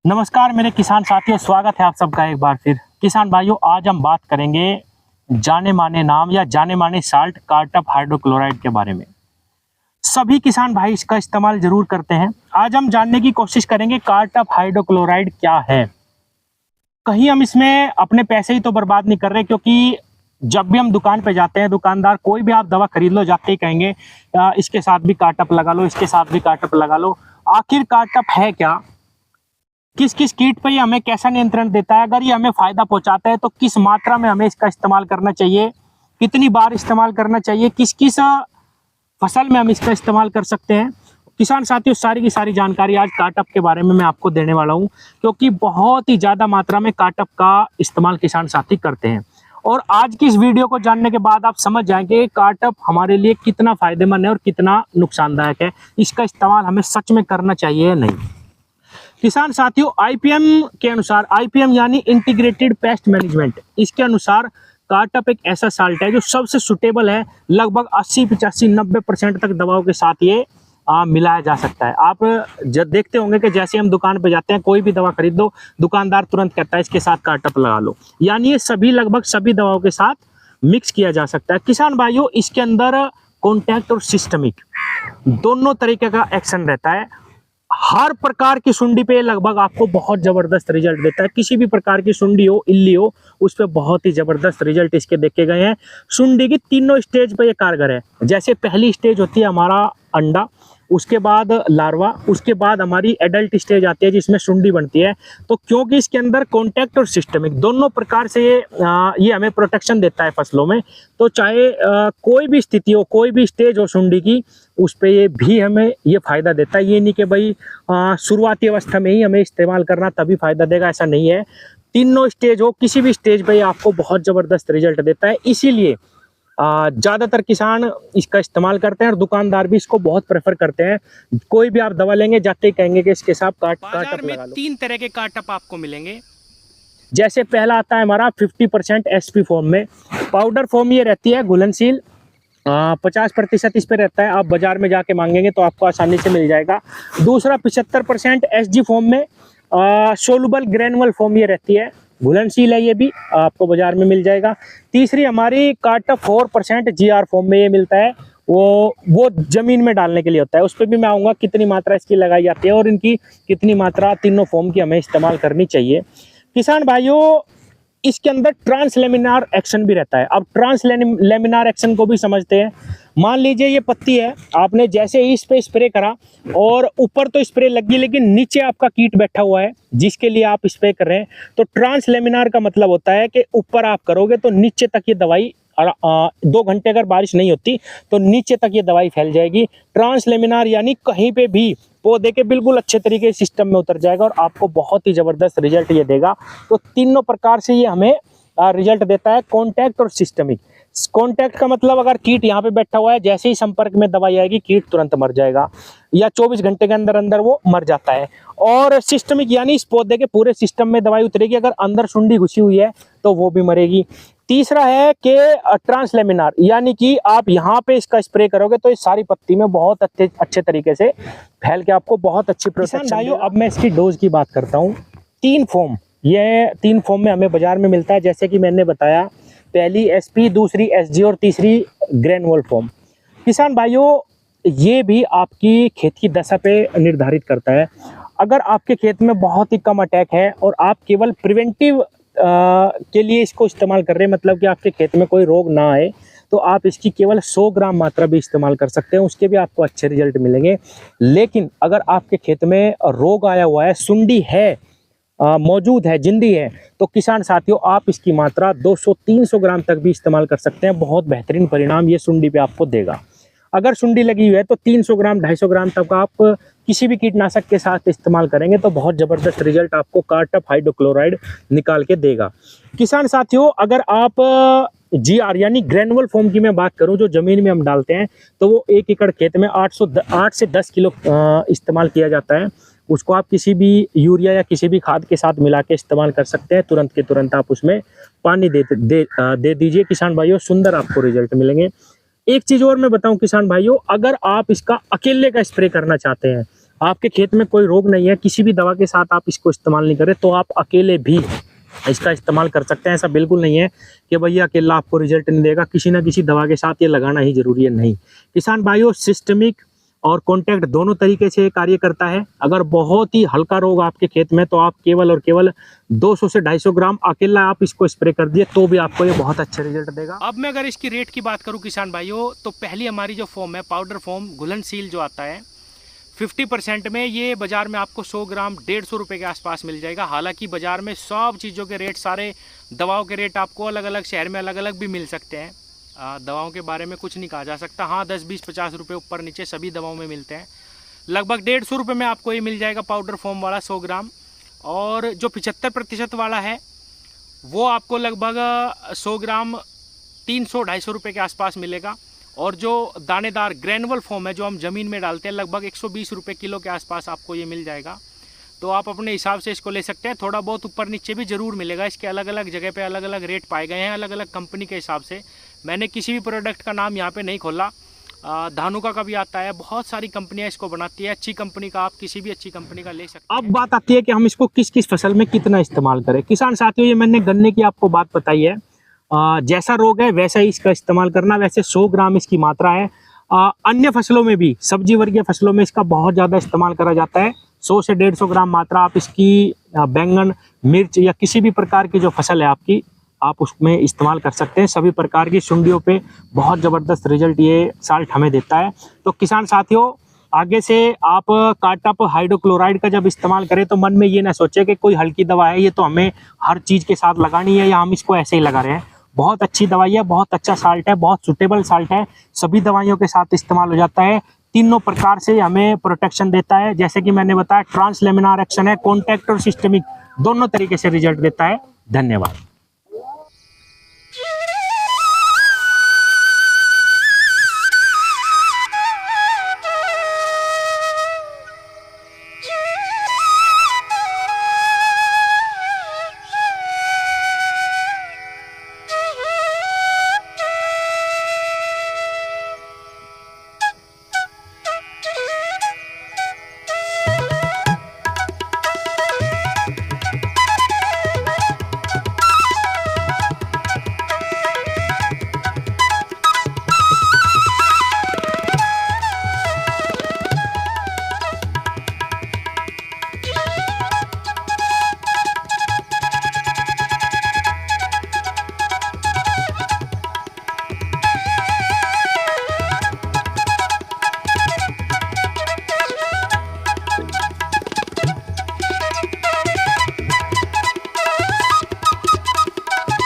नमस्कार मेरे किसान साथियों, स्वागत है आप सबका एक बार फिर। किसान भाइयों, आज हम बात करेंगे जाने माने नाम या जाने माने साल्ट कार्टप हाइड्रोक्लोराइड के बारे में। सभी किसान भाई इसका इस्तेमाल जरूर करते हैं। आज हम जानने की कोशिश करेंगे कार्टप हाइड्रोक्लोराइड क्या है। कहीं हम इसमें अपने पैसे ही तो बर्बाद नहीं कर रहे, क्योंकि जब भी हम दुकान पे जाते हैं, दुकानदार कोई भी आप दवा खरीद लो, जाते ही कहेंगे इसके साथ भी कार्टप लगा लो, इसके साथ भी कार्टप लगा लो। आखिर कार्टप है क्या, किस किस कीट पे ये हमें कैसा नियंत्रण देता है, अगर ये हमें फायदा पहुंचाता है तो किस मात्रा में हमें इसका इस्तेमाल करना चाहिए, कितनी बार इस्तेमाल करना चाहिए, किस किस फसल में हम इसका इस्तेमाल कर सकते हैं। किसान साथियों, सारी की सारी जानकारी आज कार्टप के बारे में मैं आपको देने वाला हूं, क्योंकि बहुत ही ज्यादा मात्रा में कार्टप का इस्तेमाल किसान साथी करते हैं। और आज की इस वीडियो को जानने के बाद आप समझ जाएंगे कि कार्टप हमारे लिए कितना फायदेमंद है और कितना नुकसानदायक है। इसका इस्तेमाल हमें सच में करना चाहिए या नहीं। किसान साथियों, आईपीएम के अनुसार, आईपीएम यानी इंटीग्रेटेड पेस्ट मैनेजमेंट, इसके अनुसार कार्टप एक ऐसा साल्ट है जो सबसे सुटेबल है। लगभग 80, 85, 90% तक दवाओं के साथ ये मिलाया जा सकता है। आप जब देखते होंगे कि जैसे हम दुकान पे जाते हैं, कोई भी दवा खरीद दो, दुकानदार तुरंत कहता है इसके साथ कार्टप लगा लो। यानी ये सभी, लगभग सभी दवाओं के साथ मिक्स किया जा सकता है। किसान भाइयों, इसके अंदर कॉन्टैक्ट और सिस्टमिक दोनों तरीके का एक्शन रहता है। हर प्रकार की सुंडी पे लगभग आपको बहुत जबरदस्त रिजल्ट देता है। किसी भी प्रकार की सुंडी हो, इल्ली हो, उस पे बहुत ही जबरदस्त रिजल्ट इसके देखे गए हैं। सुंडी की तीनों स्टेज पे ये कारगर है। जैसे पहली स्टेज होती है हमारा अंडा, उसके बाद लार्वा, उसके बाद हमारी एडल्ट स्टेज आती है जिसमें सुंडी बनती है। तो क्योंकि इसके अंदर कॉन्टैक्ट और सिस्टमिक दोनों प्रकार से ये हमें प्रोटेक्शन देता है फसलों में, तो चाहे कोई भी स्थिति हो, कोई भी स्टेज हो सुंडी की, उस पे ये भी हमें ये फायदा देता है। ये नहीं कि भाई शुरुआती अवस्था में ही हमें इस्तेमाल करना तभी फायदा देगा, ऐसा नहीं है। तीनों स्टेज हो, किसी भी स्टेज पे आपको बहुत जबरदस्त रिजल्ट देता है। इसीलिए ज़्यादातर किसान इसका इस्तेमाल करते हैं और दुकानदार भी इसको बहुत प्रेफर करते हैं। कोई भी आप दवा लेंगे, जाते ही कहेंगे कि इसके साथ कार्टप लगा लो। 3 तरह के कार्टप आपको मिलेंगे। जैसे पहला आता है हमारा 50% एसपी फॉर्म में। पाउडर फॉर्म ये रहती है घुलनशील, 50% इस पे रहता है। आप बाजार में जाके मांगेंगे तो आपको आसानी से मिल जाएगा। दूसरा 75% एसजी फॉर्म में, सोलुबल ग्रेनुअल फॉर्म ये रहती है, घुलनशील है, ये भी आपको बाजार में मिल जाएगा। तीसरी हमारी कार्टप 4% जीआर फॉर्म में ये मिलता है। वो जमीन में डालने के लिए होता है। उस पर भी मैं आऊँगा कितनी मात्रा इसकी लगाई जाती है और इनकी कितनी मात्रा तीनों फॉर्म की हमें इस्तेमाल करनी चाहिए। किसान भाइयों, इसके अंदर ट्रांसलेमिनार एक्शन भी रहता है। अब ट्रांसलेमिनार एक्शन को भी समझते हैं। मान लीजिए ये पत्ती है, आपने जैसे ही इस पे स्प्रे करा और ऊपर तो स्प्रे लगी, लेकिन नीचे आपका कीट बैठा हुआ है जिसके लिए आप स्प्रे कर रहे हैं। तो ट्रांसलेमिनार का मतलब होता है कि ऊपर आप करोगे तो नीचे तक ये दवाई 2 घंटे अगर बारिश नहीं होती तो नीचे तक ये दवाई फैल जाएगी। ट्रांसलेमिनार यानी कहीं पे भी पौधे के बिल्कुल अच्छे तरीके से सिस्टम में उतर जाएगा और आपको बहुत ही जबरदस्त रिजल्ट ये देगा। तो तीनों प्रकार से ये हमें रिजल्ट देता है, कॉन्टैक्ट और सिस्टमिक। कॉन्टैक्ट का मतलब अगर कीट यहाँ पे बैठा हुआ है, जैसे ही संपर्क में दवाई आएगी कीट तुरंत मर जाएगा, या 24 घंटे के अंदर अंदर वो मर जाता है। और सिस्टमिक यानी इस पौधे के पूरे सिस्टम में दवाई उतरेगी, अगर अंदर सुंडी घुसी हुई है तो वो भी मरेगी। तीसरा है कि ट्रांसलेमिनार, यानी कि आप यहाँ पे इसका स्प्रे करोगे तो इस सारी पत्ती में बहुत अच्छे तरीके से फैल के आपको बहुत अच्छी प्रोटेक्शन देगा। अब मैं इसकी डोज की बात करता हूँ। 3 फॉर्म, ये 3 फॉर्म में हमें बाजार में मिलता है, जैसे कि मैंने बताया, पहली एसपी, दूसरी एसजी और तीसरी ग्रेनुअल फॉर्म। किसान भाइयों, ये भी आपकी खेत की दशा पे निर्धारित करता है। अगर आपके खेत में बहुत ही कम अटैक है और आप केवल प्रिवेंटिव के लिए इसको इस्तेमाल कर रहे हैं, मतलब कि आपके खेत में कोई रोग ना आए, तो आप इसकी केवल 100 ग्राम मात्रा भी इस्तेमाल कर सकते हैं, उसके भी आपको अच्छे रिजल्ट मिलेंगे। लेकिन अगर आपके खेत में रोग आया हुआ है, सुंडी है, मौजूद है, जिंदी है, तो किसान साथियों आप इसकी मात्रा 200-300 ग्राम तक भी इस्तेमाल कर सकते हैं। बहुत बेहतरीन परिणाम ये सुंडी पे आपको देगा। अगर सुंडी लगी हुई है तो 300 ग्राम 250 ग्राम तक आप किसी भी कीटनाशक के साथ इस्तेमाल करेंगे तो बहुत ज़बरदस्त रिजल्ट आपको कार्टप हाइड्रोक्लोराइड निकाल के देगा। किसान साथियों, अगर आप जीआर यानी ग्रेनुअल फॉर्म की मैं बात करूं, जो ज़मीन में हम डालते हैं, तो वो 1 एकड़ खेत में 8 से 10 किलो इस्तेमाल किया जाता है। उसको आप किसी भी यूरिया या किसी भी खाद के साथ मिला के इस्तेमाल कर सकते हैं। तुरंत के तुरंत आप उसमें पानी दे दीजिए। किसान भाइयों, सुंदर आपको रिजल्ट मिलेंगे। एक चीज़ और मैं बताऊं किसान भाइयों, अगर आप इसका अकेले का स्प्रे करना चाहते हैं, आपके खेत में कोई रोग नहीं है, किसी भी दवा के साथ आप इसको इस्तेमाल नहीं करें तो आप अकेले भी इसका इस्तेमाल कर सकते हैं। ऐसा बिल्कुल नहीं है कि भैया अकेला आपको रिजल्ट नहीं देगा, किसी ना किसी दवा के साथ ये लगाना ही जरूरी है, नहीं। किसान भाइयों, सिस्टमिक और कॉन्टैक्ट दोनों तरीके से कार्य करता है। अगर बहुत ही हल्का रोग आपके खेत में तो आप केवल और केवल 200 से 250 ग्राम अकेला आप इसको स्प्रे कर दिए तो भी आपको ये बहुत अच्छे रिजल्ट देगा। अब मैं अगर इसकी रेट की बात करूं किसान भाइयों, तो पहली हमारी जो फॉर्म है पाउडर फॉर्म घुलनशील जो आता है 50% में, ये बाजार में आपको 100 ग्राम 150 रुपये के आसपास मिल जाएगा। हालांकि बाजार में सब चीज़ों के रेट, सारे दवाओं के रेट आपको अलग अलग शहर में अलग अलग भी मिल सकते हैं। दवाओं के बारे में कुछ नहीं कहा जा सकता। हाँ, 10, 20, 50 रुपये ऊपर नीचे सभी दवाओं में मिलते हैं। लगभग 150 रुपये में आपको ये मिल जाएगा पाउडर फॉर्म वाला 100 ग्राम। और जो 75% वाला है वो आपको लगभग 100 ग्राम 300-250 रुपये के आसपास मिलेगा। और जो दानेदार ग्रैनुअल फॉर्म है जो हम ज़मीन में डालते हैं, लगभग 120 रुपये किलो के आसपास आपको ये मिल जाएगा। तो आप अपने हिसाब से इसको ले सकते हैं। थोड़ा बहुत ऊपर नीचे भी ज़रूर मिलेगा। इसके अलग अलग जगह पे अलग अलग रेट पाए गए हैं, अलग अलग कंपनी के हिसाब से। मैंने किसी भी प्रोडक्ट का नाम यहाँ पे नहीं खोला। धानुका का भी आता है, बहुत सारी कंपनियाँ इसको बनाती है। अच्छी कंपनी का आप किसी भी अच्छी कंपनी का ले सकते हैं। अब बात आती है कि हम इसको किस किस फसल में कितना इस्तेमाल करें। किसान साथियों, ये मैंने गन्ने की आपको बात बताई है। जैसा रोग है वैसा ही इसका इस्तेमाल करना। वैसे 100 ग्राम इसकी मात्रा है। अन्य फसलों में भी, सब्जी वर्गीय फसलों में इसका बहुत ज़्यादा इस्तेमाल करा जाता है। 100 से 150 ग्राम मात्रा आप इसकी बैंगन, मिर्च या किसी भी प्रकार की जो फसल है आपकी, आप उसमें इस्तेमाल कर सकते हैं। सभी प्रकार की सुंडियों पे बहुत ज़बरदस्त रिजल्ट ये साल्ट हमें देता है। तो किसान साथियों, आगे से आप कार्टप हाइड्रोक्लोराइड का जब इस्तेमाल करें तो मन में ये ना सोचे कि कोई हल्की दवा है, ये तो हमें हर चीज़ के साथ लगानी है या हम इसको ऐसे ही लगा रहे हैं। बहुत अच्छी दवाई है, बहुत अच्छा साल्ट है, बहुत सुटेबल साल्ट है, सभी दवाइयों के साथ इस्तेमाल हो जाता है। तीनों प्रकार से हमें प्रोटेक्शन देता है। जैसे कि मैंने बताया, ट्रांसलेमिनार एक्शन है, कॉन्टैक्ट और सिस्टमिक दोनों तरीके से रिजल्ट देता है। धन्यवाद।